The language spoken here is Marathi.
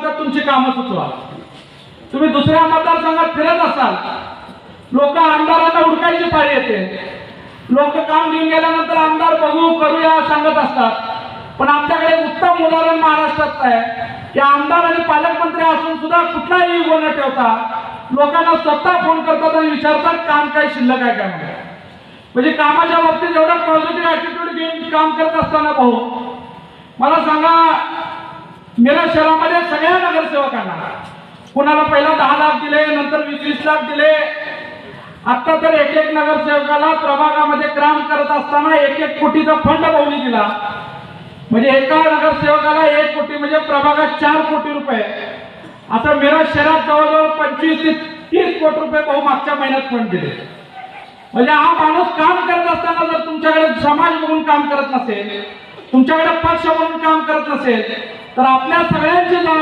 सांगतात तुमची कामं सुचवा. तुम्ही दुसऱ्या मतदारसंघात फिरत असाल, लोक आमदारांना हुडकायची पाळी येते. लोक काम घेऊन गेल्यानंतर आमदार बघू करूया सांगत असतात. पण आमच्याकडे उत्तम उदाहरण महाराष्ट्रात आहे की आमदार आणि पालकमंत्री असून सुद्धा कुठलाही इगो न ठेवता लोकांना स्वतः फोन करतात आणि विचारतात काम काय शिल्लक आहे काय म्हणून. म्हणजे कामाच्या बाबतीत एवढा पॉझिटिव्ह ऍटिट्यूड घेऊन काम करत असताना भाऊ मला सांगा, मिरज शहरामध्ये सगळ्या नगरसेवकांना कुणाला पहिला 10 लाख दिले, नंतर 20-20 लाख दिले. आता तर एक नगरसेवकाला प्रभागामध्ये काम करत असताना 1-1 कोटीचा फंड भाऊनी दिला. म्हणजे एका नगरसेवकाला 1 कोटी म्हणजे प्रभागात 4 कोटी रुपये. आता मिरज शहरात जवळजवळ 25 ते 30 कोटी रुपये भाऊ मागच्या महिन्यात फंड दिले. म्हणजे हा माणूस काम करत असताना जर तुमच्याकडे समाज बघून काम करत नसेल, तुमच्याकडे पक्ष म्हणून काम करत नसेल, तर आपल्या सगळ्यांची जबाबदारी